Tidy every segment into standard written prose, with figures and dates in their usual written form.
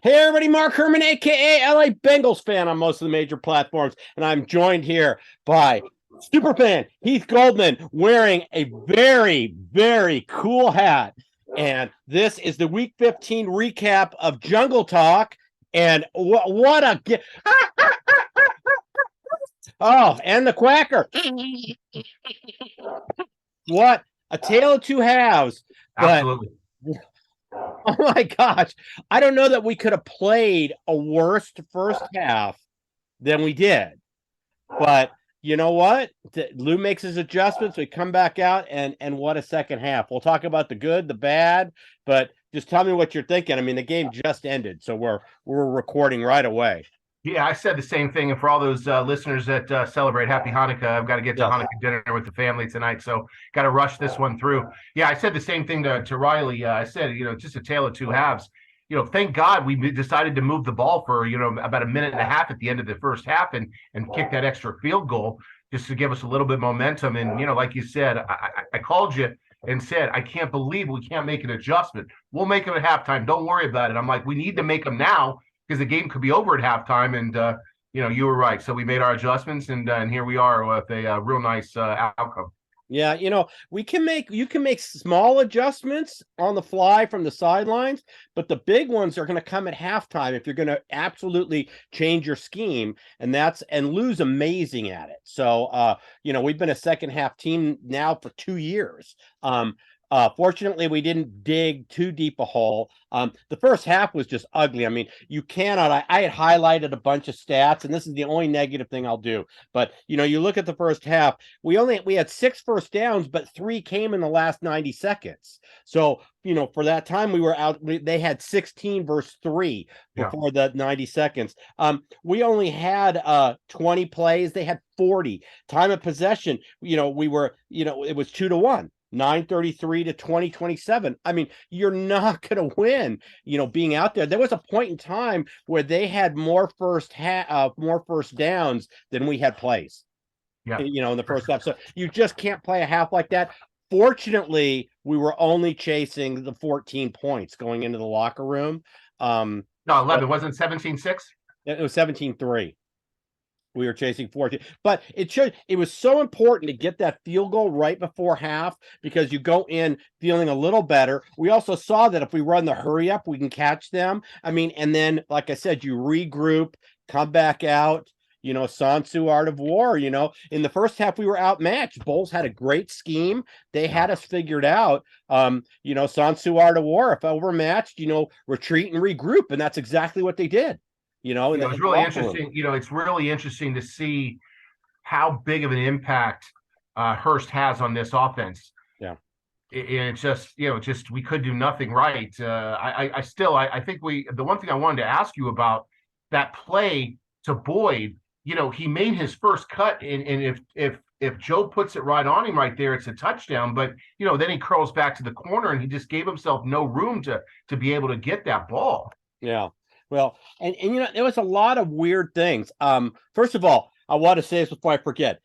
Hey everybody, Mark Herman, aka LA Bengals fan on most of the major platforms, and I'm joined here by superfan Heath Goldman wearing a very, very cool hat. And this is the Week 15 recap of Jungle Talk. And what a oh, and the Quacker. What a tale of two halves. But Absolutely. oh my gosh, I don't know that we could have played a worse first half than we did. But you know what? Lou makes his adjustments. We come back out, and what a second half. We'll talk about the good, the bad, but just tell me what you're thinking. I mean, the game just ended, so we're recording right away. Yeah, I said the same thing. And for all those listeners that celebrate Happy Hanukkah, I've got to get to Hanukkah dinner with the family tonight. So got to rush this one through. Yeah, I said the same thing to Riley. I said, just a tale of two halves. Thank God we decided to move the ball for, about a minute and a half at the end of the first half and kick that extra field goal just to give us a little bit of momentum. And, like you said, I called you and said, I can't believe we can't make an adjustment. We'll make them at halftime. Don't worry about it. I'm like, we need to make them now because the game could be over at halftime. And, you were right. So we made our adjustments, and here we are with a real nice outcome. Yeah, you can make small adjustments on the fly from the sidelines, but the big ones are going to come at halftime if you're going to absolutely change your scheme, and Lou's amazing at it. So, we've been a second half team now for 2 years. Fortunately, we didn't dig too deep a hole. The first half was just ugly. I mean, you cannot. I had highlighted a bunch of stats, and this is the only negative thing I'll do. But you look at the first half. We had 6 first downs, but 3 came in the last 90 seconds. So for that time we were out. They had 16 versus 3 before the 90 seconds. We only had 20 plays. They had 40. Time of possession. We were. It was 2-1. 9:33 to 20:27. I mean, you're not going to win, being out there. There was a point in time where they had more first downs than we had plays. Yeah. In the first half. So you just can't play a half like that. Fortunately, we were only chasing the 14 points going into the locker room. No, 11. Wasn't 17-6? It was 17-3. We were chasing 14, but it was so important to get that field goal right before half because you go in feeling a little better. We also saw that if we run the hurry up, we can catch them. I mean, and then, like I said, you regroup, come back out, Sun Tzu Art of War, in the first half, we were outmatched. Bulls had a great scheme. They had us figured out, Sun Tzu Art of War. If overmatched, retreat and regroup. And that's exactly what they did. It's really interesting. It's really interesting to see how big of an impact Hurst has on this offense. Yeah, it's just we could do nothing right. I think the one thing I wanted to ask you about that play to Boyd. He made his first cut, and if Joe puts it right on him right there, it's a touchdown. But then he curls back to the corner, and he just gave himself no room to be able to get that ball. Yeah. Well, and there was a lot of weird things. First of all, I want to say this before I forget.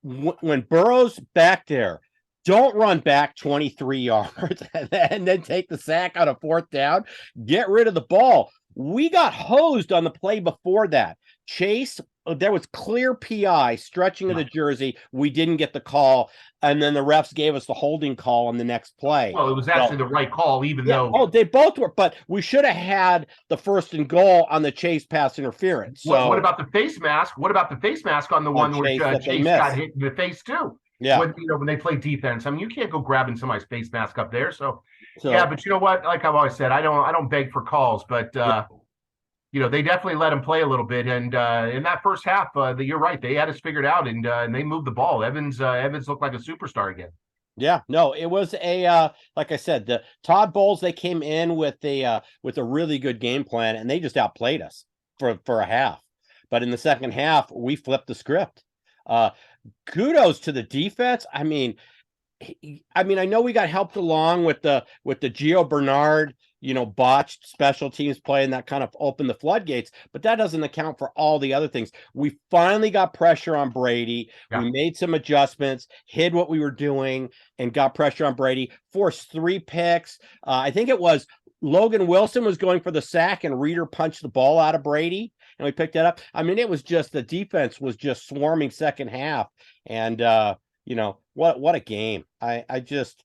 When Burrow's back there, don't run back 23 yards and then take the sack on a 4th down. Get rid of the ball. We got hosed on the play before that. Chase, there was clear PI stretching of the jersey. We didn't get the call, and then the refs gave us the holding call on the next play. Well, it was actually the right call, even though. Oh, they both were, but we should have had the 1st and goal on the Chase pass interference. So what about the face mask? What about the face mask on the one where Chase got hit in the face too? Yeah. When they play defense, I mean, you can't go grabbing somebody's face mask up there. So yeah, but you know what? Like I've always said, I don't beg for calls, but they definitely let him play a little bit. And in that first half, you're right, they had us figured out, and they moved the ball. Evans looked like a superstar again. Yeah, no, it was like I said, the Todd Bowles, they came in with a really good game plan, and they just outplayed us for a half. But in the second half, we flipped the script. Kudos to the defense. I mean, I know we got helped along with the Gio Bernard, botched special teams play, and that kind of opened the floodgates, but that doesn't account for all the other things. We finally got pressure on Brady. Yeah. We made some adjustments, hid what we were doing, and got pressure on Brady, forced 3 picks. I think it was Logan Wilson was going for the sack and Reeder punched the ball out of Brady and we picked that up. I mean, it was just the defense was just swarming second half. And what a game. I just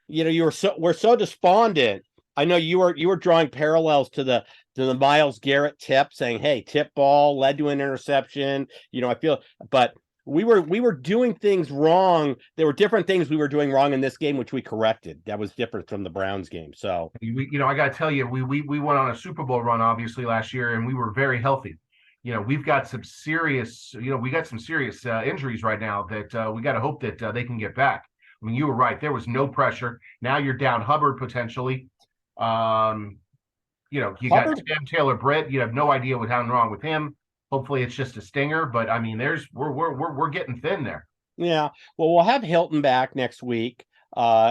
we're so despondent. I know you were drawing parallels to the Myles Garrett tip saying, hey, tip ball led to an interception. I feel, but we were doing things wrong. There were different things we were doing wrong in this game, which we corrected. That was different from the Browns game. So I got to tell you, we went on a Super Bowl run obviously last year, and we were very healthy. We've got some serious, injuries right now that we got to hope that they can get back. I mean, you were right. There was no pressure. Now you're down Hubbard potentially. You got Sam Taylor-Britt. You have no idea what's wrong with him. Hopefully it's just a stinger, but I mean, we're getting thin there. Yeah. Well, we'll have Hilton back next week.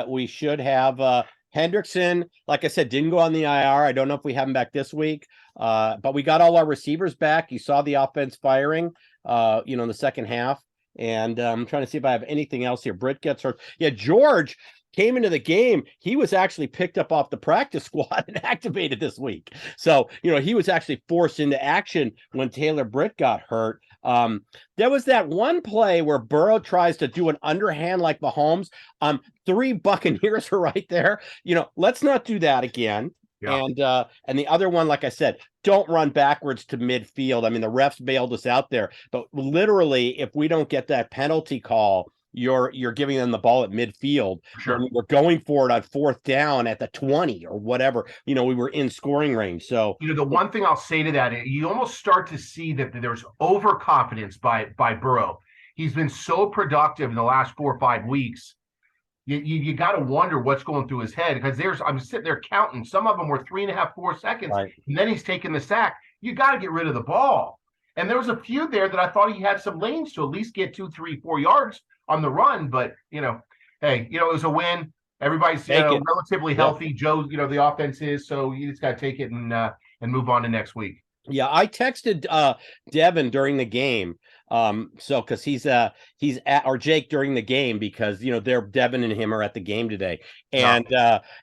We should have Hendrickson, like I said, didn't go on the IR. I don't know if we have him back this week. But we got all our receivers back. You saw the offense firing, in the second half. And I'm trying to see if I have anything else here. Britt gets hurt. Yeah, George came into the game. He was actually picked up off the practice squad and activated this week. So, he was actually forced into action when Taylor-Britt got hurt. There was that one play where Burrow tries to do an underhand like Mahomes. 3 Buccaneers are right there. Let's not do that again. Yeah. And the other one, like I said, don't run backwards to midfield. I mean, the refs bailed us out there, but literally, if we don't get that penalty call, you're giving them the ball at midfield. Sure. We're going for it on 4th down at the 20 or whatever. We were in scoring range. So the one thing I'll say to that, you almost start to see that there's overconfidence by Burrow. He's been so productive in the last 4 or 5 weeks. You got to wonder what's going through his head, because I'm sitting there counting. Some of them were 3.5, 4 seconds, right. And then he's taking the sack. You got to get rid of the ball. And there was a few there that I thought he had some lanes to at least get 2, 3, 4 yards on the run. But hey, it was a win. Everybody's relatively healthy. Joe, the offense is, so you just got to take it and move on to next week. Yeah, I texted Devin during the game. Because he's at, or Jake during the game, because they're Devin and him are at the game today, and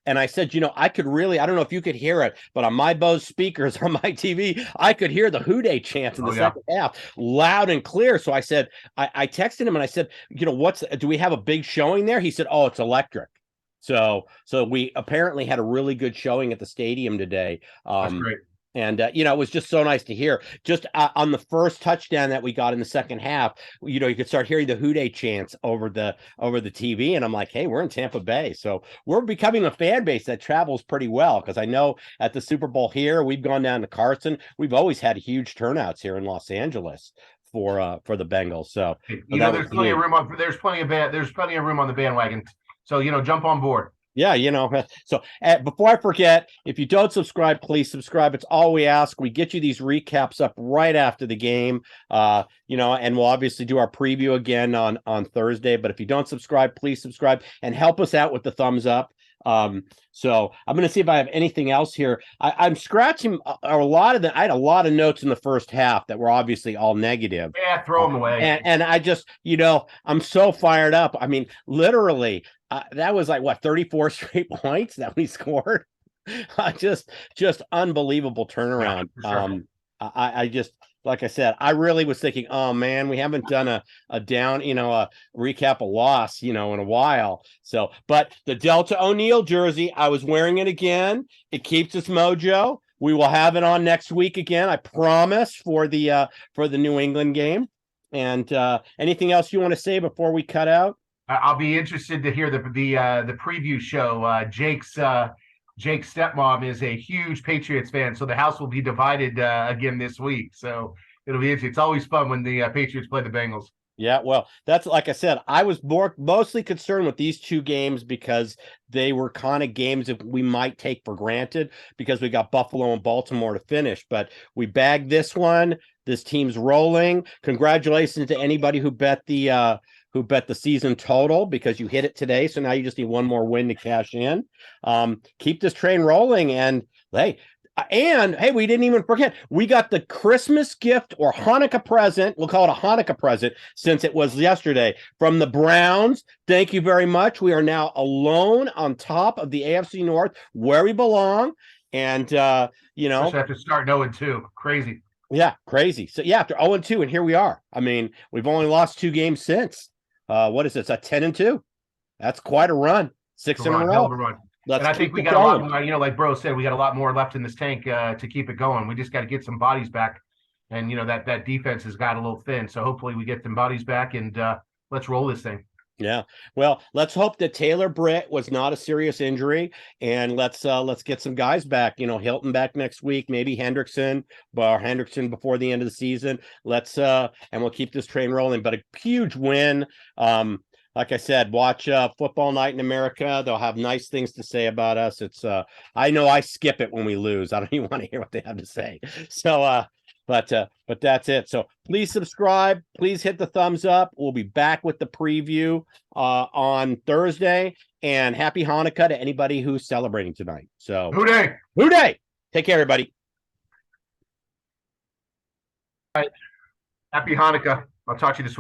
I said, I could really, I don't know if you could hear it, but on my Bose speakers on my TV, I could hear the Who Dey chants in the second half loud and clear. So I said, I texted him and I said, do we have a big showing there? He said, oh, it's electric. So we apparently had a really good showing at the stadium today. That's great. And, it was just so nice to hear. Just on the first touchdown that we got in the second half, you could start hearing the Who Dey chants over the TV. And I'm like, hey, we're in Tampa Bay. So we're becoming a fan base that travels pretty well, because I know at the Super Bowl here, we've gone down to Carson. We've always had huge turnouts here in Los Angeles for the Bengals. So there's plenty of room on the bandwagon. So, jump on board. Yeah, so before I forget, if you don't subscribe, please subscribe. It's all we ask. We get you these recaps up right after the game, and we'll obviously do our preview again on Thursday. But if you don't subscribe, please subscribe and help us out with the thumbs up. So I'm going to see if I have anything else here. I'm scratching a lot of I had a lot of notes in the first half that were obviously all negative. Yeah, throw them away. And I just, I'm so fired up. I mean, literally, that was like 34 straight points that we scored. Just unbelievable turnaround. Yeah, sure. I just, like I said, I really was thinking, oh man, we haven't done a down, a recap, a loss, in a while. So, but the Delta O'Neal jersey, I was wearing it again. It keeps its mojo. We will have it on next week again, I promise, for the New England game. And anything else you want to say before we cut out? I'll be interested to hear the preview show. Jake's stepmom is a huge Patriots fan, so the house will be divided again this week. So it'll be interesting. It's always fun when the Patriots play the Bengals. Yeah, well, that's like I said, I was mostly concerned with these 2 games because they were kind of games that we might take for granted because we got Buffalo and Baltimore to finish. But we bagged this one. This team's rolling. Congratulations to anybody who bet the season total, because you hit it today. So now you just need one more win to cash in. Keep this train rolling. And hey, And hey, we didn't even forget, we got the Christmas gift or Hanukkah present. We'll call it a Hanukkah present since it was yesterday from the Browns. Thank you very much. We are now alone on top of the AFC North where we belong. And, Especially after starting 0-2. Crazy. Yeah, crazy. So, yeah, after 0-2, and here we are. I mean, we've only lost 2 games since. What is it? It's a 10-2. That's quite a run. 6 in a row. Hell of a run. Let's and I think we got going. A lot more, like Bro said, we got a lot more left in this tank to keep it going. We just got to get some bodies back. And, that defense has got a little thin. So hopefully we get some bodies back and let's roll this thing. Yeah. Well, let's hope that Taylor Britt was not a serious injury, and let's get some guys back. Hilton back next week, maybe Hendrickson before the end of the season. And we'll keep this train rolling. But a huge win. Like I said, watch Football Night in America. They'll have nice things to say about us. It's I know I skip it when we lose. I don't even want to hear what they have to say. So but that's it. So please subscribe. Please hit the thumbs up. We'll be back with the preview on Thursday. And happy Hanukkah to anybody who's celebrating tonight. So Hooday! Hooday! Take care, everybody. All right. Happy Hanukkah. I'll talk to you this week.